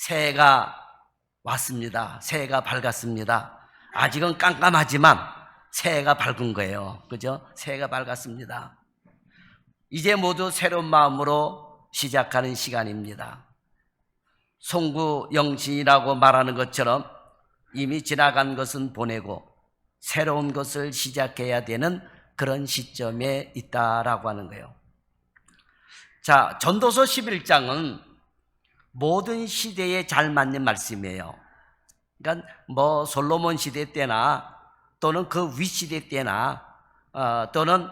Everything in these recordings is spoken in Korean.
새해가 왔습니다. 새해가 밝았습니다. 아직은 깜깜하지만 새해가 밝은 거예요. 그죠? 새해가 밝았습니다. 이제 모두 새로운 마음으로 시작하는 시간입니다. 송구영신이라고 말하는 것처럼 이미 지나간 것은 보내고 새로운 것을 시작해야 되는 그런 시점에 있다라고 하는 거예요. 자, 전도서 11장은 모든 시대에 잘 맞는 말씀이에요. 그러니까 뭐 솔로몬 시대 때나 또는 그 윗시대 때나 또는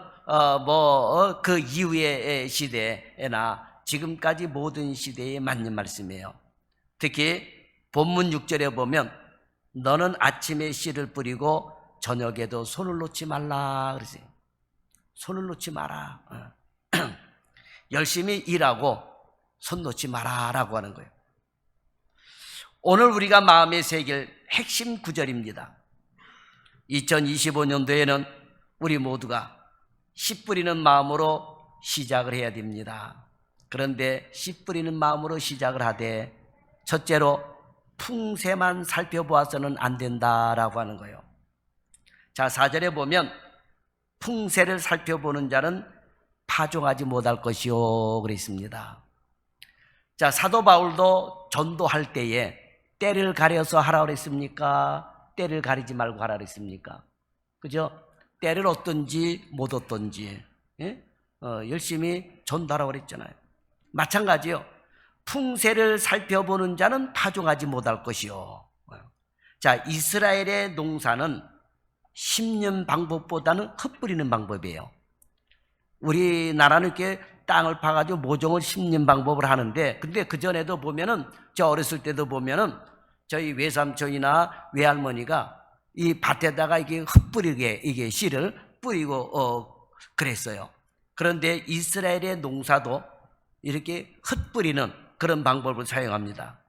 그 이후의 시대나 지금까지 모든 시대에 맞는 말씀이에요. 특히 본문 6절에 보면 너는 아침에 씨를 뿌리고 저녁에도 손을 놓지 말라 그러세요. 손을 놓지 마라. 열심히 일하고 손 놓지 마라라고 하는 거예요. 오늘 우리가 마음에 새길 핵심 구절입니다. 2025년도에는 우리 모두가 씨 뿌리는 마음으로 시작을 해야 됩니다. 그런데 씨 뿌리는 마음으로 시작을 하되 첫째로 풍세만 살펴보아서는 안 된다라고 하는 거예요. 자, 4절에 보면 풍세를 살펴보는 자는 파종하지 못할 것이요 그랬습니다. 자, 사도 바울도 전도할 때에 때를 가려서 하라 그랬습니까? 때를 가리지 말고 하라 그랬습니까? 그죠? 때를 얻든지 못 얻든지 열심히 전도하라고 그랬잖아요. 마찬가지요. 풍세를 살펴보는 자는 파종하지 못할 것이요. 자, 이스라엘의 농사는 심는 방법보다는 흩뿌리는 방법이에요. 우리나라는 이렇게 땅을 파가지고 모종을 심는 방법을 하는데, 근데 그전에도 보면은, 저 어렸을 때도 보면은, 저희 외삼촌이나 외할머니가 이 밭에다가 이게 흩뿌리게, 이게 씨를 뿌리고, 그랬어요. 그런데 이스라엘의 농사도 이렇게 흩뿌리는 그런 방법을 사용합니다.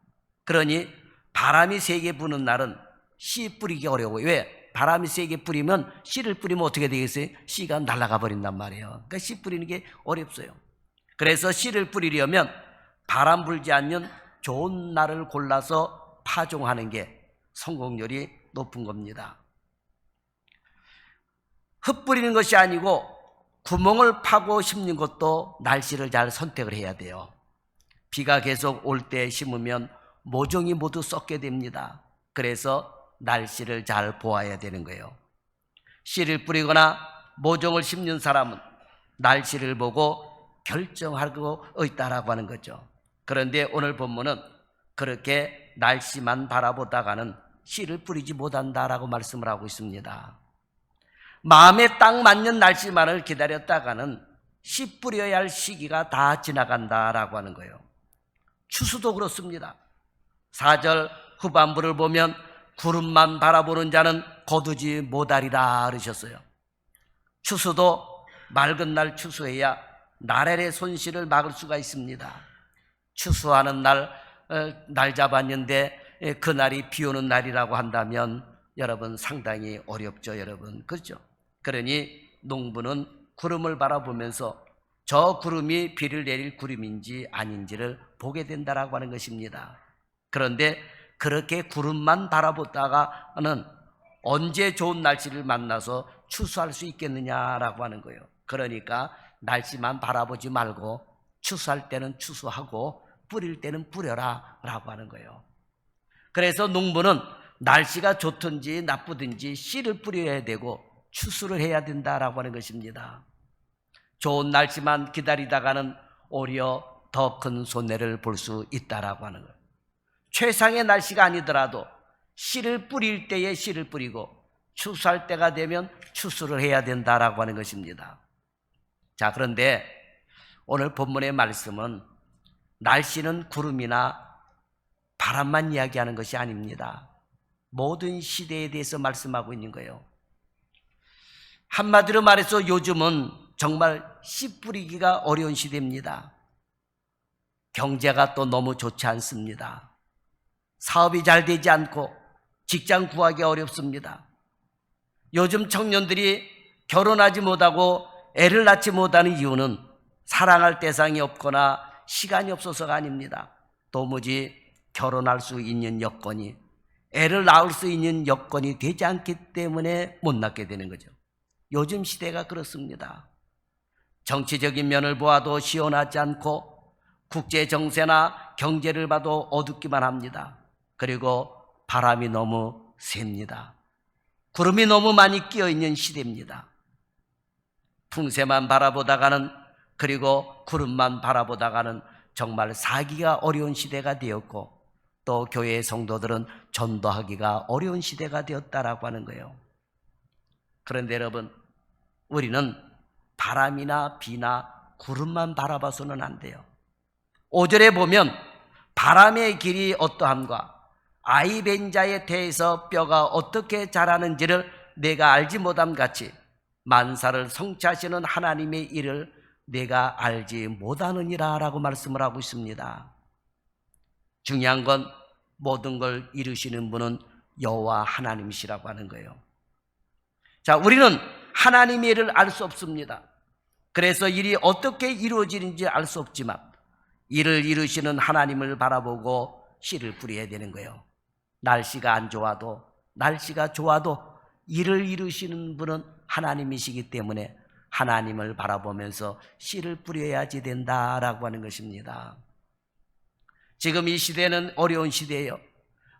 그러니 바람이 세게 부는 날은 씨 뿌리기 어려워요. 왜? 바람이 세게 뿌리면 씨를 뿌리면 어떻게 되겠어요? 씨가 날아가 버린단 말이에요. 그러니까 씨 뿌리는 게 어렵어요. 그래서 씨를 뿌리려면 바람 불지 않는 좋은 날을 골라서 파종하는 게 성공률이 높은 겁니다. 흩뿌리는 것이 아니고 구멍을 파고 심는 것도 날씨를 잘 선택을 해야 돼요. 비가 계속 올 때 심으면 모종이 모두 썩게 됩니다. 그래서 날씨를 잘 보아야 되는 거예요. 씨를 뿌리거나 모종을 심는 사람은 날씨를 보고 결정하고 있다라고 하는 거죠. 그런데 오늘 본문은 그렇게 날씨만 바라보다가는 씨를 뿌리지 못한다라고 말씀을 하고 있습니다. 마음에 딱 맞는 날씨만을 기다렸다가는 씨 뿌려야 할 시기가 다 지나간다라고 하는 거예요. 추수도 그렇습니다. 4절 후반부를 보면 구름만 바라보는 자는 거두지 못하리라 그러셨어요. 추수도 맑은 날 추수해야 나날의 손실을 막을 수가 있습니다. 추수하는 날 잡았는데 그날이 비 오는 날이라고 한다면 여러분 상당히 어렵죠, 여러분. 그렇죠? 그러니 농부는 구름을 바라보면서 저 구름이 비를 내릴 구름인지 아닌지를 보게 된다라고 하는 것입니다. 그런데 그렇게 구름만 바라보다가는 언제 좋은 날씨를 만나서 추수할 수 있겠느냐라고 하는 거예요. 그러니까 날씨만 바라보지 말고 추수할 때는 추수하고 뿌릴 때는 뿌려라 라고 하는 거예요. 그래서 농부는 날씨가 좋든지 나쁘든지 씨를 뿌려야 되고 추수를 해야 된다라고 하는 것입니다. 좋은 날씨만 기다리다가는 오히려 더 큰 손해를 볼 수 있다라고 하는 거예요. 최상의 날씨가 아니더라도 씨를 뿌릴 때에 씨를 뿌리고 추수할 때가 되면 추수를 해야 된다라고 하는 것입니다. 자, 그런데 오늘 본문의 말씀은 날씨는 구름이나 바람만 이야기하는 것이 아닙니다. 모든 시대에 대해서 말씀하고 있는 거예요. 한마디로 말해서 요즘은 정말 씨 뿌리기가 어려운 시대입니다. 경제가 또 너무 좋지 않습니다. 사업이 잘 되지 않고 직장 구하기 어렵습니다. 요즘 청년들이 결혼하지 못하고 애를 낳지 못하는 이유는 사랑할 대상이 없거나 시간이 없어서가 아닙니다. 도무지 결혼할 수 있는 여건이, 애를 낳을 수 있는 여건이 되지 않기 때문에 못 낳게 되는 거죠. 요즘 시대가 그렇습니다. 정치적인 면을 보아도 시원하지 않고 국제 정세나 경제를 봐도 어둡기만 합니다. 그리고 바람이 너무 셉니다. 구름이 너무 많이 끼어있는 시대입니다. 풍세만 바라보다가는, 그리고 구름만 바라보다가는 정말 살기가 어려운 시대가 되었고, 또 교회의 성도들은 전도하기가 어려운 시대가 되었다라고 하는 거예요. 그런데 여러분, 우리는 바람이나 비나 구름만 바라봐서는 안 돼요. 5절에 보면 바람의 길이 어떠함과 아이 벤 자에 대해서 뼈가 어떻게 자라는지를 내가 알지 못함 같이 만사를 성취하시는 하나님의 일을 내가 알지 못하느니라 라고 말씀을 하고 있습니다. 중요한 건 모든 걸 이루시는 분은 여호와 하나님이시라고 하는 거예요. 자, 우리는 하나님의 일을 알 수 없습니다. 그래서 일이 어떻게 이루어지는지 알 수 없지만 일을 이루시는 하나님을 바라보고 씨를 뿌려야 되는 거예요. 날씨가 안 좋아도, 날씨가 좋아도 일을 이루시는 분은 하나님이시기 때문에 하나님을 바라보면서 씨를 뿌려야지 된다라고 하는 것입니다. 지금 이 시대는 어려운 시대예요.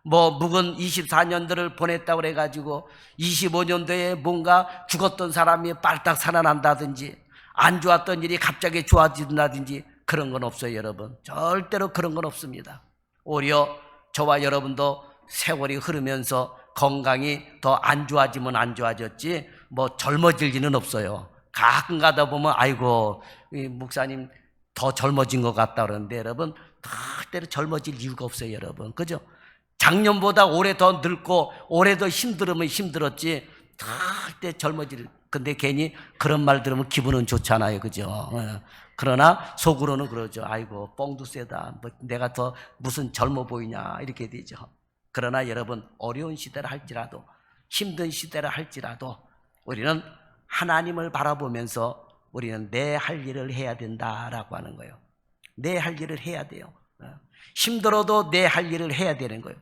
묵은 24년도를 보냈다고 그래가지고 25년도에 뭔가 죽었던 사람이 빨딱 살아난다든지 안 좋았던 일이 갑자기 좋아진다든지 그런 건 없어요, 여러분. 절대로 그런 건 없습니다. 오히려 저와 여러분도 세월이 흐르면서 건강이 더 안 좋아지면 안 좋아졌지 젊어질 일은 없어요. 가끔 가다 보면 아이고 목사님 더 젊어진 것 같다 그러는데 여러분, 절대로 젊어질 이유가 없어요, 여러분. 그죠? 작년보다 올해 더 늙고 올해 더 힘들으면 힘들었지 절대 젊어질. 근데 괜히 그런 말 들으면 기분은 좋잖아요, 그죠? 그러나 속으로는 그러죠. 아이고 뻥도 세다, 내가 더 무슨 젊어 보이냐 이렇게 되죠. 그러나 여러분, 어려운 시대를 할지라도 힘든 시대를 할지라도 우리는 하나님을 바라보면서 우리는 내 할 일을 해야 된다라고 하는 거예요. 내 할 일을 해야 돼요. 힘들어도 내 할 일을 해야 되는 거예요.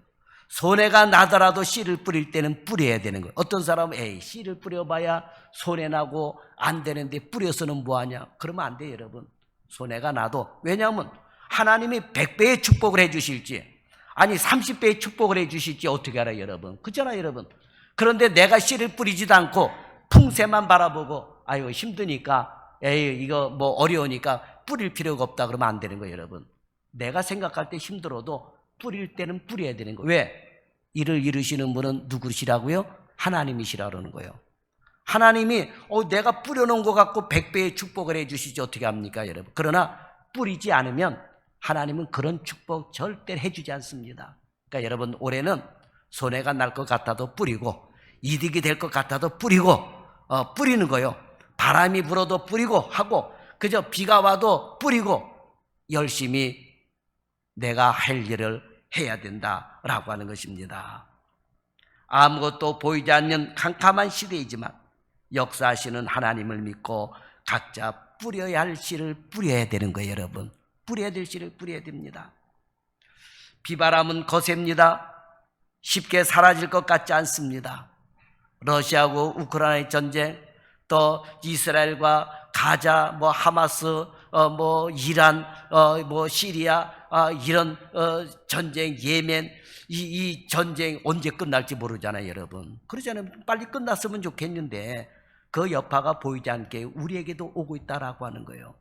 손해가 나더라도 씨를 뿌릴 때는 뿌려야 되는 거예요. 어떤 사람은 씨를 뿌려봐야 손해나고 안 되는데 뿌려서는 뭐하냐? 그러면 안 돼요, 여러분. 손해가 나도. 왜냐하면 하나님이 100배의 축복을 해주실지 아니 30배의 축복을 해주실지 어떻게 알아요, 여러분? 그렇잖아요, 여러분. 그런데 내가 씨를 뿌리지도 않고 풍세만 바라보고 아유 힘드니까 이거 어려우니까 뿌릴 필요가 없다 그러면 안 되는 거예요, 여러분. 내가 생각할 때 힘들어도 뿌릴 때는 뿌려야 되는 거예요. 왜? 일을 이루시는 분은 누구시라고요? 하나님이시라는 거예요. 하나님이 내가 뿌려놓은 것 같고 100배의 축복을 해주시지 어떻게 합니까, 여러분? 그러나 뿌리지 않으면 하나님은 그런 축복 절대 해주지 않습니다. 그러니까 여러분, 올해는 손해가 날 것 같아도 뿌리고 이득이 될 것 같아도 뿌리고 뿌리는 거예요. 바람이 불어도 뿌리고 하고 그저 비가 와도 뿌리고 열심히 내가 할 일을 해야 된다라고 하는 것입니다. 아무것도 보이지 않는 캄캄한 시대이지만 역사하시는 하나님을 믿고 각자 뿌려야 할 씨를 뿌려야 되는 거예요, 여러분. 뿌려야 될 씨를 뿌려야 됩니다. 비바람은 거셉니다. 쉽게 사라질 것 같지 않습니다. 러시아하고 우크라이나의 전쟁, 또 이스라엘과 가자, 하마스, 이란, 시리아, 이런 전쟁, 예멘, 이 전쟁 언제 끝날지 모르잖아요, 여러분. 그러잖아요. 빨리 끝났으면 좋겠는데 그 여파가 보이지 않게 우리에게도 오고 있다라고 하는 거예요.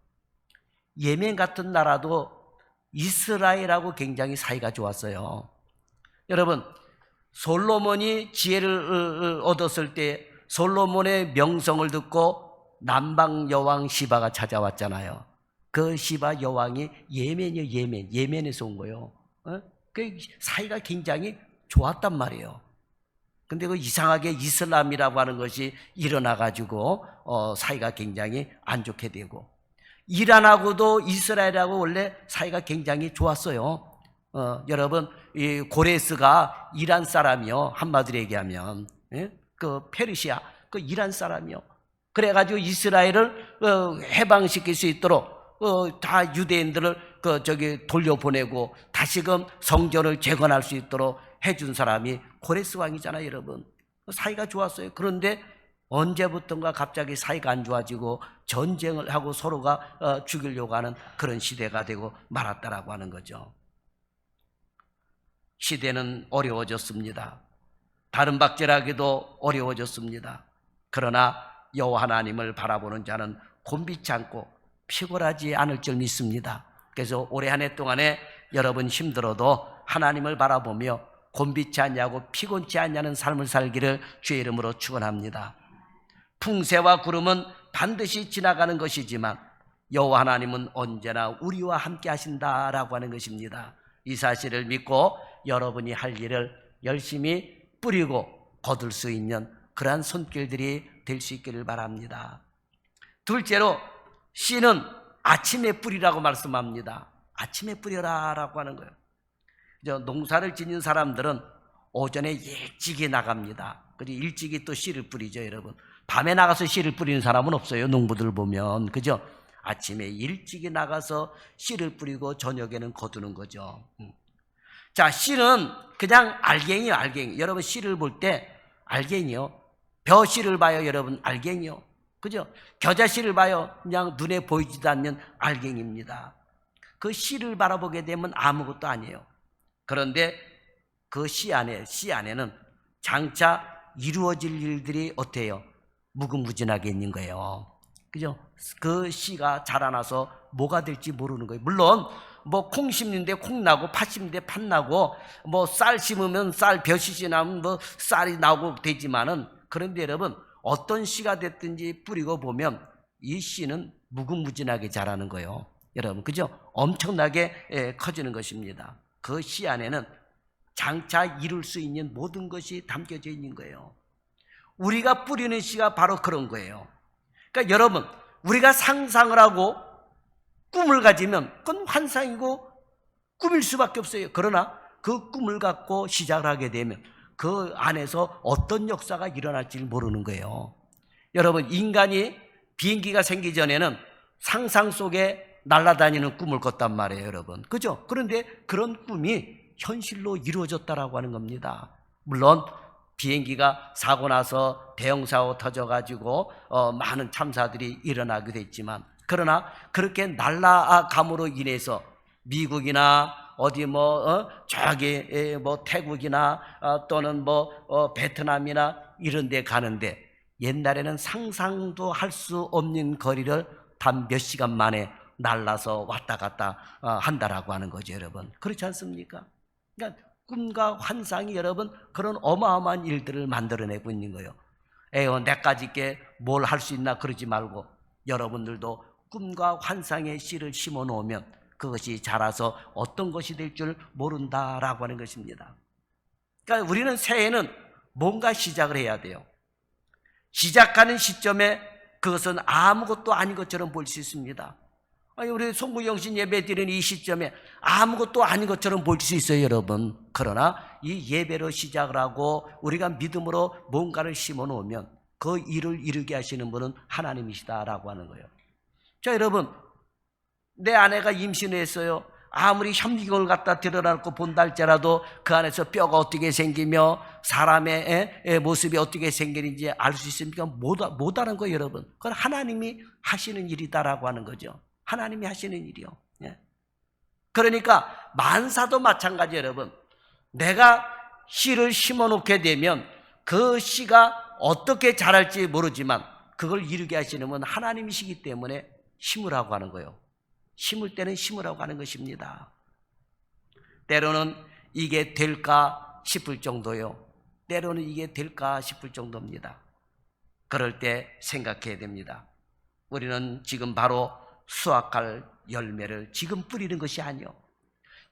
예멘 같은 나라도 이스라엘하고 굉장히 사이가 좋았어요. 여러분, 솔로몬이 지혜를 얻었을 때 솔로몬의 명성을 듣고 남방 여왕 시바가 찾아왔잖아요. 그 시바 여왕이 예멘이요, 예멘에서 온 거예요. 그 사이가 굉장히 좋았단 말이에요. 근데 그 이상하게 이슬람이라고 하는 것이 일어나가지고 사이가 굉장히 안 좋게 되고, 이란하고도 이스라엘하고 원래 사이가 굉장히 좋았어요. 여러분, 이 고레스가 이란 사람이요, 한마디로 얘기하면 그 페르시아, 그 이란 사람이요. 그래가지고 이스라엘을 해방시킬 수 있도록 다 유대인들을 돌려보내고 다시금 성전을 재건할 수 있도록 해준 사람이 고레스 왕이잖아요, 여러분. 사이가 좋았어요. 그런데 언제부턴가 갑자기 사이가 안 좋아지고 전쟁을 하고 서로가 죽이려고 하는 그런 시대가 되고 말았다라고 하는 거죠. 시대는 어려워졌습니다. 다른 박제라기도 어려워졌습니다. 그러나 여호와 하나님을 바라보는 자는 곤비치 않고 피곤하지 않을 줄 믿습니다. 그래서 올해 한 해 동안에 여러분 힘들어도 하나님을 바라보며 곤비치 않냐고 피곤치 않냐는 삶을 살기를 주의 이름으로 축원합니다. 풍세와 구름은 반드시 지나가는 것이지만 여호와 하나님은 언제나 우리와 함께 하신다라고 하는 것입니다. 이 사실을 믿고 여러분이 할 일을 열심히 뿌리고 거둘 수 있는 그러한 손길들이 될 수 있기를 바랍니다. 둘째로 씨는 아침에 뿌리라고 말씀합니다. 아침에 뿌려라라고 하는 거예요. 농사를 짓는 사람들은 오전에 일찍이 나갑니다. 그리고 일찍이 또 씨를 뿌리죠, 여러분. 밤에 나가서 씨를 뿌리는 사람은 없어요, 농부들 보면. 그죠? 아침에 일찍이 나가서 씨를 뿌리고 저녁에는 거두는 거죠. 자, 씨는 그냥 알갱이요, 알갱이. 여러분 씨를 볼 때 알갱이요. 벼 씨를 봐요, 여러분. 알갱이요. 그죠? 겨자 씨를 봐요. 그냥 눈에 보이지도 않는 알갱이입니다. 그 씨를 바라보게 되면 아무것도 아니에요. 그런데 그 씨 안에는 장차 이루어질 일들이 어때요? 무궁무진하게 있는 거예요. 그죠? 그 씨가 자라나서 뭐가 될지 모르는 거예요. 물론 뭐 콩 심는데 콩 나고 팥 심는데 팥 나고 뭐 쌀 심으면 쌀 벼시시 나면 뭐 쌀이 나고 되지만은, 그런데 여러분 어떤 씨가 됐든지 뿌리고 보면 이 씨는 무궁무진하게 자라는 거예요. 여러분, 그죠? 엄청나게 커지는 것입니다. 그 씨 안에는 장차 이룰 수 있는 모든 것이 담겨져 있는 거예요. 우리가 뿌리는 씨가 바로 그런 거예요. 그러니까 여러분, 우리가 상상을 하고 꿈을 가지면 그건 환상이고 꿈일 수밖에 없어요. 그러나 그 꿈을 갖고 시작을 하게 되면 그 안에서 어떤 역사가 일어날지 모르는 거예요. 여러분, 인간이 비행기가 생기기 전에는 상상 속에 날아다니는 꿈을 꿨단 말이에요, 여러분. 그죠? 그런데 그런 꿈이 현실로 이루어졌다라고 하는 겁니다. 물론 비행기가 사고 나서 대형 사고 터져가지고 많은 참사들이 일어나기도 했지만, 그러나 그렇게 날아감으로 인해서 미국이나 어디 저기 태국이나 또는 베트남이나 이런 데 가는데 옛날에는 상상도 할 수 없는 거리를 단 몇 시간 만에 날라서 왔다 갔다 한다라고 하는 거죠, 여러분. 그렇지 않습니까? 그러니까 꿈과 환상이 여러분 그런 어마어마한 일들을 만들어내고 있는 거예요. 내까지 있게 뭘 할 수 있나 그러지 말고 여러분들도 꿈과 환상의 씨를 심어 놓으면 그것이 자라서 어떤 것이 될 줄 모른다라고 하는 것입니다. 그러니까 우리는 새해에는 뭔가 시작을 해야 돼요. 시작하는 시점에 그것은 아무것도 아닌 것처럼 보일 수 있습니다. 우리 송구영신 예배 드리는 이 시점에 아무것도 아닌 것처럼 보일 수 있어요, 여러분. 그러나 이 예배로 시작을 하고 우리가 믿음으로 뭔가를 심어 놓으면 그 일을 이루게 하시는 분은 하나님이시다라고 하는 거예요. 자, 여러분, 내 아내가 임신을 했어요. 아무리 현미경을 갖다 들여놓고 본다 할지라도 그 안에서 뼈가 어떻게 생기며 사람의 모습이 어떻게 생기는지 알 수 있습니까? 못 아는 거예요, 여러분. 그건 하나님이 하시는 일이다라고 하는 거죠. 하나님이 하시는 일이요. 그러니까 만사도 마찬가지, 여러분. 내가 씨를 심어 놓게 되면 그 씨가 어떻게 자랄지 모르지만 그걸 이루게 하시는 분 하나님이시기 때문에 심으라고 하는 거예요. 심을 때는 심으라고 하는 것입니다. 때로는 이게 될까 싶을 정도요. 때로는 이게 될까 싶을 정도입니다. 그럴 때 생각해야 됩니다. 우리는 지금 바로 수확할 열매를 지금 뿌리는 것이 아니요.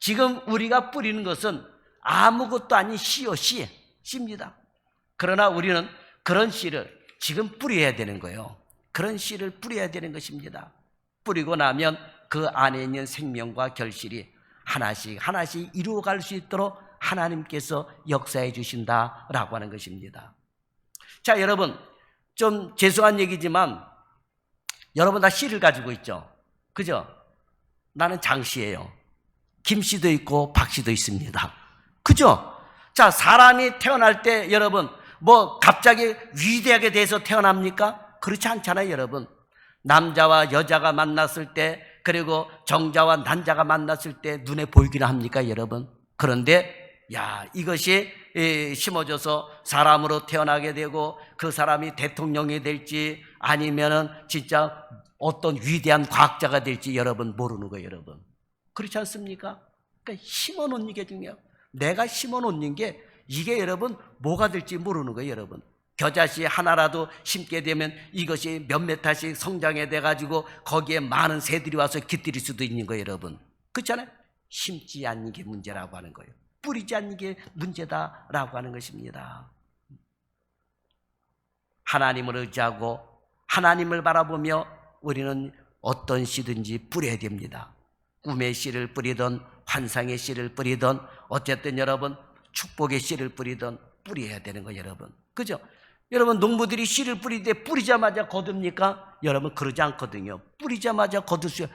지금 우리가 뿌리는 것은 아무것도 아닌 씨요, 씨입니다. 그러나 우리는 그런 씨를 지금 뿌려야 되는 거예요. 그런 씨를 뿌려야 되는 것입니다. 뿌리고 나면 그 안에 있는 생명과 결실이 하나씩 이루어갈 수 있도록 하나님께서 역사해 주신다라고 하는 것입니다. 자, 여러분, 좀 죄송한 얘기지만 여러분 다 씨를 가지고 있죠. 그죠? 나는 장씨예요. 김씨도 있고 박씨도 있습니다. 그죠? 자, 사람이 태어날 때 여러분 뭐 갑자기 위대하게 돼서 태어납니까? 그렇지 않잖아요, 여러분. 남자와 여자가 만났을 때, 그리고 정자와 난자가 만났을 때 눈에 보이기는 합니까, 여러분? 그런데 이것이 심어져서 사람으로 태어나게 되고 그 사람이 대통령이 될지 아니면은 진짜 어떤 위대한 과학자가 될지 여러분 모르는 거예요, 여러분. 그렇지 않습니까? 그러니까 심어놓는 게 중요해요. 내가 심어놓는 게 이게 여러분 뭐가 될지 모르는 거예요, 여러분. 겨자씨 하나라도 심게 되면 이것이 몇몇 달씩 성장해 돼가지고 거기에 많은 새들이 와서 깃들일 수도 있는 거예요, 여러분. 그렇잖아요? 심지 않는 게 문제라고 하는 거예요. 뿌리지 않는 게 문제다라고 하는 것입니다. 하나님을 의지하고 하나님을 바라보며 우리는 어떤 씨든지 뿌려야 됩니다. 꿈의 씨를 뿌리든 환상의 씨를 뿌리든 어쨌든 여러분 축복의 씨를 뿌리든 뿌려야 되는 거예요, 여러분. 그죠? 여러분 농부들이 씨를 뿌리되 뿌리자마자 거둡니까? 여러분 그러지 않거든요. 뿌리자마자 거둘 수,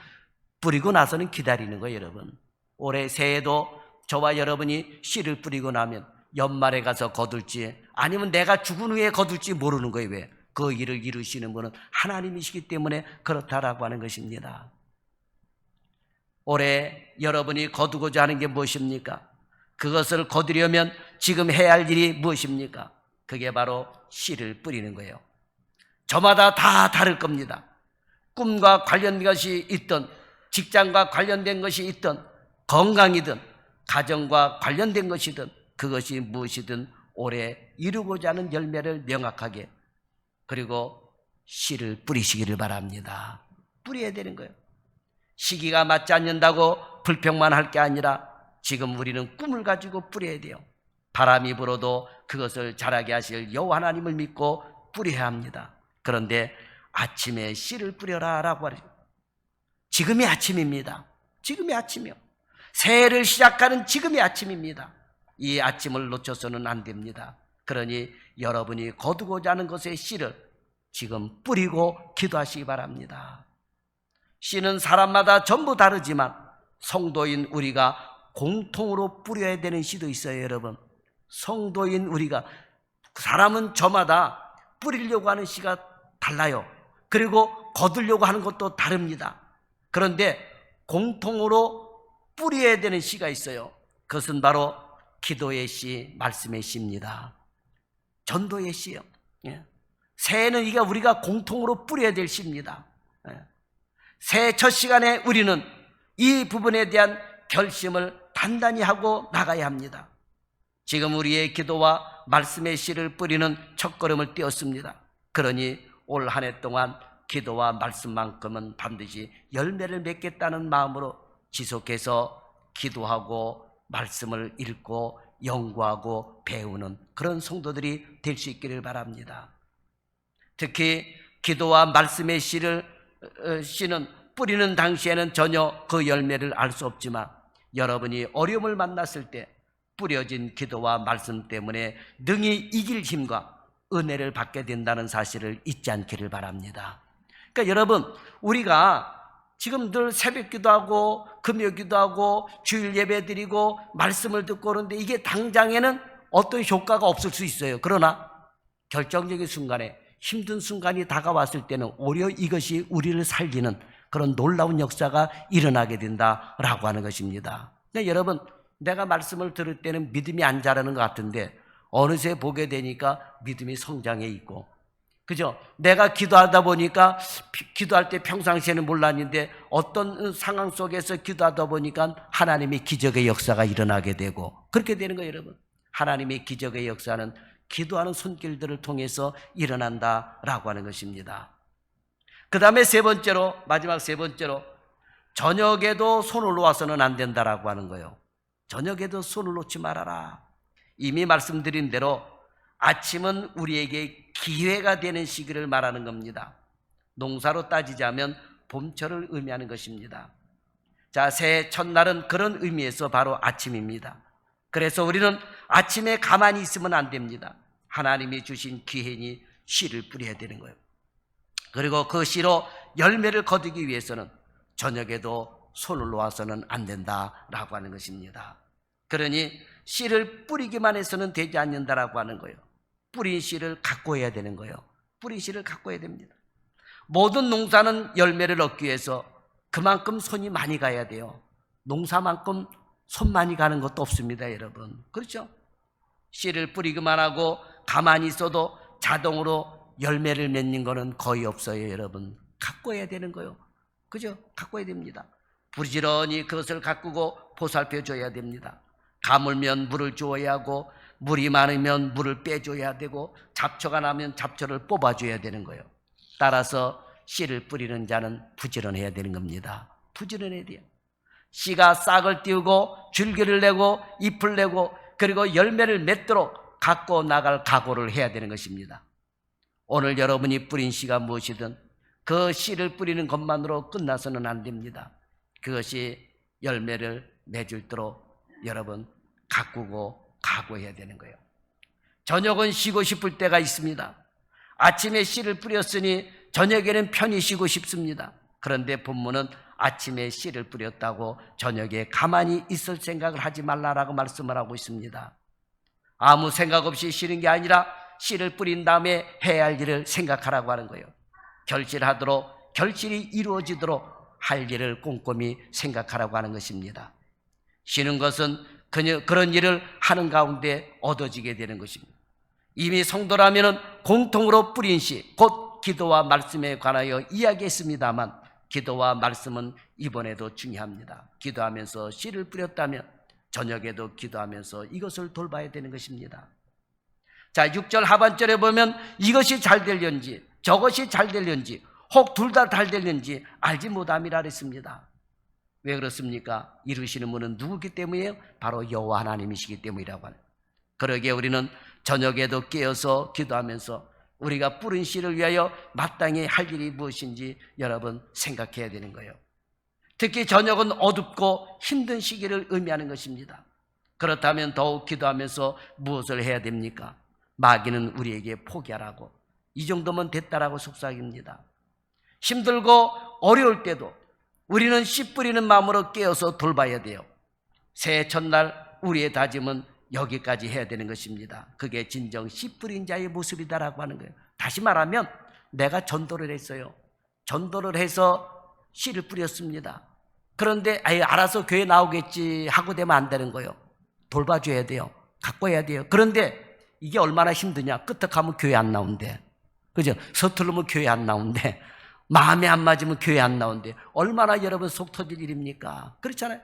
뿌리고 나서는 기다리는 거예요, 여러분. 올해 새해도 저와 여러분이 씨를 뿌리고 나면 연말에 가서 거둘지 아니면 내가 죽은 후에 거둘지 모르는 거예요. 왜? 그 일을 이루시는 분은 하나님이시기 때문에 그렇다라고 하는 것입니다. 올해 여러분이 거두고자 하는 게 무엇입니까? 그것을 거두려면 지금 해야 할 일이 무엇입니까? 그게 바로 씨를 뿌리는 거예요. 저마다 다 다를 겁니다. 꿈과 관련된 것이 있든 직장과 관련된 것이 있든 건강이든 가정과 관련된 것이든 그것이 무엇이든 올해 이루고자 하는 열매를 명확하게 그리고 씨를 뿌리시기를 바랍니다. 뿌려야 되는 거예요. 시기가 맞지 않는다고 불평만 할 게 아니라 지금 우리는 꿈을 가지고 뿌려야 돼요. 바람이 불어도 그것을 자라게 하실 여호와 하나님을 믿고 뿌려야 합니다. 그런데 아침에 씨를 뿌려라 라고 하죠. 지금이 아침입니다. 지금이 아침이요. 새해를 시작하는 지금이 아침입니다. 이 아침을 놓쳐서는 안 됩니다. 그러니 여러분이 거두고자 하는 것의 씨를 지금 뿌리고 기도하시기 바랍니다. 씨는 사람마다 전부 다르지만 성도인 우리가 공통으로 뿌려야 되는 씨도 있어요, 여러분. 성도인 우리가, 사람은 저마다 뿌리려고 하는 씨가 달라요. 그리고 거두려고 하는 것도 다릅니다. 그런데 공통으로 뿌려야 되는 씨가 있어요. 그것은 바로 기도의 씨, 말씀의 씨입니다. 전도의 씨요. 새해는 이게 우리가 공통으로 뿌려야 될 씨입니다. 새해 첫 시간에 우리는 이 부분에 대한 결심을 단단히 하고 나가야 합니다. 지금 우리의 기도와 말씀의 씨를 뿌리는 첫걸음을 띄었습니다. 그러니 올 한 해 동안 기도와 말씀만큼은 반드시 열매를 맺겠다는 마음으로 지속해서 기도하고 말씀을 읽고 연구하고 배우는 그런 성도들이 될 수 있기를 바랍니다. 특히 기도와 말씀의 씨는 뿌리는 당시에는 전혀 그 열매를 알 수 없지만 여러분이 어려움을 만났을 때 뿌려진 기도와 말씀 때문에 능히 이길 힘과 은혜를 받게 된다는 사실을 잊지 않기를 바랍니다. 그러니까 여러분, 우리가 지금 늘 새벽 기도하고 금요 기도하고 주일 예배 드리고 말씀을 듣고 그러는데 이게 당장에는 어떤 효과가 없을 수 있어요. 그러나 결정적인 순간에 힘든 순간이 다가왔을 때는 오히려 이것이 우리를 살리는 그런 놀라운 역사가 일어나게 된다라고 하는 것입니다. 근데 여러분, 내가 말씀을 들을 때는 믿음이 안 자라는 것 같은데 어느새 보게 되니까 믿음이 성장해 있고, 그죠? 내가 기도하다 보니까 기도할 때 평상시에는 몰랐는데 어떤 상황 속에서 기도하다 보니까 하나님의 기적의 역사가 일어나게 되고 그렇게 되는 거예요, 여러분. 하나님의 기적의 역사는 기도하는 손길들을 통해서 일어난다라고 하는 것입니다. 그 다음에 세 번째로, 마지막 세 번째로, 저녁에도 손을 놓아서는 안 된다라고 하는 거예요. 저녁에도 손을 놓지 말아라. 이미 말씀드린 대로 아침은 우리에게 기회가 되는 시기를 말하는 겁니다. 농사로 따지자면 봄철을 의미하는 것입니다. 자, 새해 첫날은 그런 의미에서 바로 아침입니다. 그래서 우리는 아침에 가만히 있으면 안 됩니다. 하나님이 주신 기회니 씨를 뿌려야 되는 거예요. 그리고 그 씨로 열매를 거두기 위해서는 저녁에도 손을 놓아서는 안 된다라고 하는 것입니다. 그러니 씨를 뿌리기만 해서는 되지 않는다라고 하는 거예요. 뿌린 씨를 갖고 해야 되는 거예요. 뿌린 씨를 갖고 해야 됩니다. 모든 농사는 열매를 얻기 위해서 그만큼 손이 많이 가야 돼요. 농사만큼 손 많이 가는 것도 없습니다, 여러분. 그렇죠? 씨를 뿌리기만 하고 가만히 있어도 자동으로 열매를 맺는 거는 거의 없어요, 여러분. 갖고 해야 되는 거예요. 그죠? 갖고 해야 됩니다. 부지런히 그것을 가꾸고 보살펴 줘야 됩니다. 가물면 물을 주어야 하고, 물이 많으면 물을 빼줘야 되고, 잡초가 나면 잡초를 뽑아줘야 되는 거예요. 따라서 씨를 뿌리는 자는 부지런해야 되는 겁니다. 부지런해야 돼요. 씨가 싹을 띄우고 줄기를 내고 잎을 내고 그리고 열매를 맺도록 갖고 나갈 각오를 해야 되는 것입니다. 오늘 여러분이 뿌린 씨가 무엇이든 그 씨를 뿌리는 것만으로 끝나서는 안 됩니다. 그것이 열매를 맺을도록 여러분 가꾸고 각오해야 되는 거예요. 저녁은 쉬고 싶을 때가 있습니다. 아침에 씨를 뿌렸으니 저녁에는 편히 쉬고 싶습니다. 그런데 본문은 아침에 씨를 뿌렸다고 저녁에 가만히 있을 생각을 하지 말라라고 말씀을 하고 있습니다. 아무 생각 없이 쉬는 게 아니라 씨를 뿌린 다음에 해야 할 일을 생각하라고 하는 거예요. 결실하도록, 결실이 이루어지도록 할 일을 꼼꼼히 생각하라고 하는 것입니다. 쉬는 것은 그런 일을 하는 가운데 얻어지게 되는 것입니다. 이미 성도라면 공통으로 뿌린 씨, 곧 기도와 말씀에 관하여 이야기했습니다만 기도와 말씀은 이번에도 중요합니다. 기도하면서 씨를 뿌렸다면 저녁에도 기도하면서 이것을 돌봐야 되는 것입니다. 자, 6절 하반절에 보면 이것이 잘 될는지 저것이 잘 될는지 혹 둘 다 잘 될는지 알지 못함이라 그랬습니다. 왜 그렇습니까? 이루시는 분은 누구기 때문이에요? 바로 여호와 하나님이시기 때문이라고 하는. 그러기에 우리는 저녁에도 깨어서 기도하면서 우리가 뿌린 씨를 위하여 마땅히 할 일이 무엇인지 여러분 생각해야 되는 거예요. 특히 저녁은 어둡고 힘든 시기를 의미하는 것입니다. 그렇다면 더욱 기도하면서 무엇을 해야 됩니까? 마귀는 우리에게 포기하라고, 이 정도면 됐다라고 속삭입니다. 힘들고 어려울 때도 우리는 씨 뿌리는 마음으로 깨어서 돌봐야 돼요. 새해 첫날 우리의 다짐은 여기까지 해야 되는 것입니다. 그게 진정 씨 뿌린 자의 모습이다라고 하는 거예요. 다시 말하면 내가 전도를 했어요. 전도를 해서 씨를 뿌렸습니다. 그런데 알아서 교회 나오겠지 하고 되면 안 되는 거예요. 돌봐줘야 돼요. 갖고 해야 돼요. 그런데 이게 얼마나 힘드냐. 끄떡하면 교회 안 나온대. 그죠? 서투르면 교회 안 나온대. 마음에 안 맞으면 교회 안 나온대. 얼마나 여러분 속 터질 일입니까? 그렇잖아요.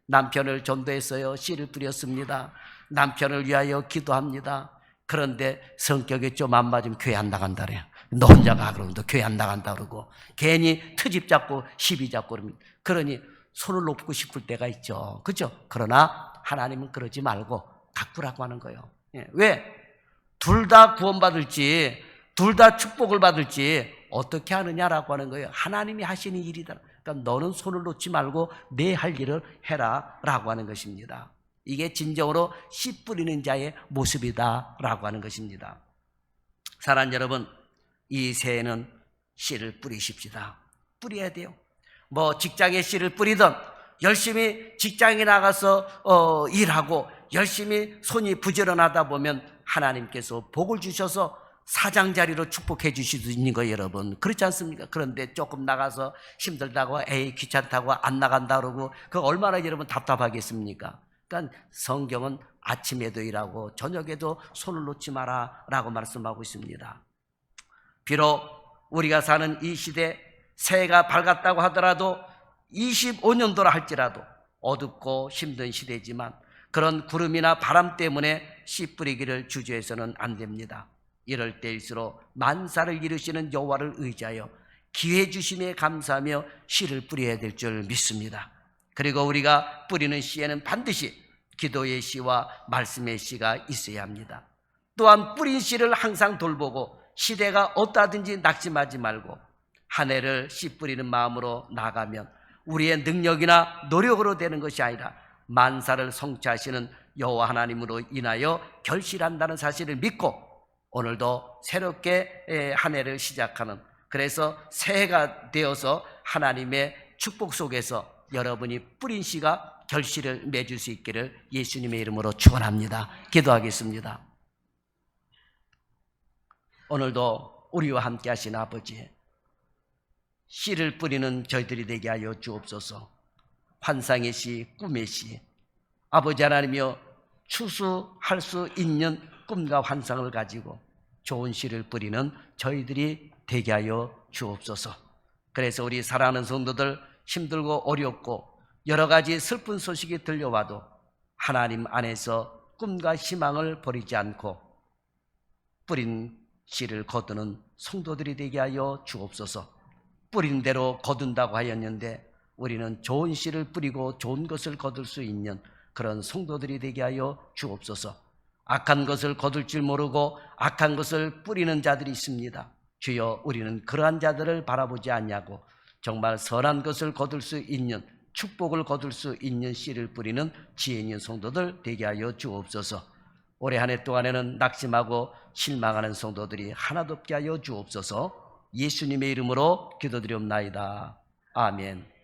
남편을 전도했어요. 씨를 뿌렸습니다. 남편을 위하여 기도합니다. 그런데 성격이 좀 안 맞으면 교회 안 나간다 그래요. 너 혼자 가 그러면 너 교회 안 나간다 그러고 괜히 트집 잡고 시비 잡고 그러니 손을 놓고 싶을 때가 있죠. 그렇죠? 그러나 하나님은 그러지 말고 가꾸라고 하는 거예요. 왜? 둘 다 구원받을지 둘 다 축복을 받을지 어떻게 하느냐라고 하는 거예요. 하나님이 하시는 일이다. 그러니까 너는 손을 놓지 말고 내 할 일을 해라 라고 하는 것입니다. 이게 진정으로 씨 뿌리는 자의 모습이다라고 하는 것입니다. 사랑하는 여러분, 이 새해는 씨를 뿌리십시다. 뿌려야 돼요. 뭐 직장에 씨를 뿌리든 열심히 직장에 나가서 일하고 열심히 손이 부지런하다 보면 하나님께서 복을 주셔서 사장 자리로 축복해 주실 수 있는 거예요, 여러분. 그렇지 않습니까? 그런데 조금 나가서 힘들다고 귀찮다고 안 나간다 그러고 그거 얼마나 여러분 답답하겠습니까? 그러니까 성경은 아침에도 일하고 저녁에도 손을 놓지 마라 라고 말씀하고 있습니다. 비록 우리가 사는 이 시대 새해가 밝았다고 하더라도 25년도라 할지라도 어둡고 힘든 시대지만 그런 구름이나 바람 때문에 씨 뿌리기를 주저해서는 안 됩니다. 이럴 때일수록 만사를 이루시는 여호와를 의지하여 기회 주심에 감사하며 씨를 뿌려야 될 줄 믿습니다. 그리고 우리가 뿌리는 씨에는 반드시 기도의 씨와 말씀의 씨가 있어야 합니다. 또한 뿌린 씨를 항상 돌보고 시대가 어떠하든지 낙심하지 말고 한 해를 씨 뿌리는 마음으로 나가면 우리의 능력이나 노력으로 되는 것이 아니라 만사를 성취하시는 여호와 하나님으로 인하여 결실한다는 사실을 믿고 오늘도 새롭게 한 해를 시작하는, 그래서 새해가 되어서 하나님의 축복 속에서 여러분이 뿌린 씨가 결실을 맺을 수 있기를 예수님의 이름으로 축원합니다. 기도하겠습니다. 오늘도 우리와 함께 하신 아버지, 씨를 뿌리는 저희들이 되게 하여 주옵소서. 환상의 씨, 꿈의 씨, 아버지 하나님이여, 추수할 수 있는 꿈과 환상을 가지고 좋은 씨를 뿌리는 저희들이 되게 하여 주옵소서. 그래서 우리 사랑하는 성도들, 힘들고 어렵고 여러 가지 슬픈 소식이 들려와도 하나님 안에서 꿈과 희망을 버리지 않고 뿌린 씨를 거두는 성도들이 되게 하여 주옵소서. 뿌린 대로 거둔다고 하였는데 우리는 좋은 씨를 뿌리고 좋은 것을 거둘 수 있는 그런 성도들이 되게 하여 주옵소서. 악한 것을 거둘 줄 모르고 악한 것을 뿌리는 자들이 있습니다. 주여, 우리는 그러한 자들을 바라보지 않냐고 정말 선한 것을 거둘 수 있는, 축복을 거둘 수 있는 씨를 뿌리는 지혜 있는 성도들 되게 하여 주옵소서. 올해 한 해 동안에는 낙심하고 실망하는 성도들이 하나도 없게 하여 주옵소서. 예수님의 이름으로 기도드리옵나이다. 아멘.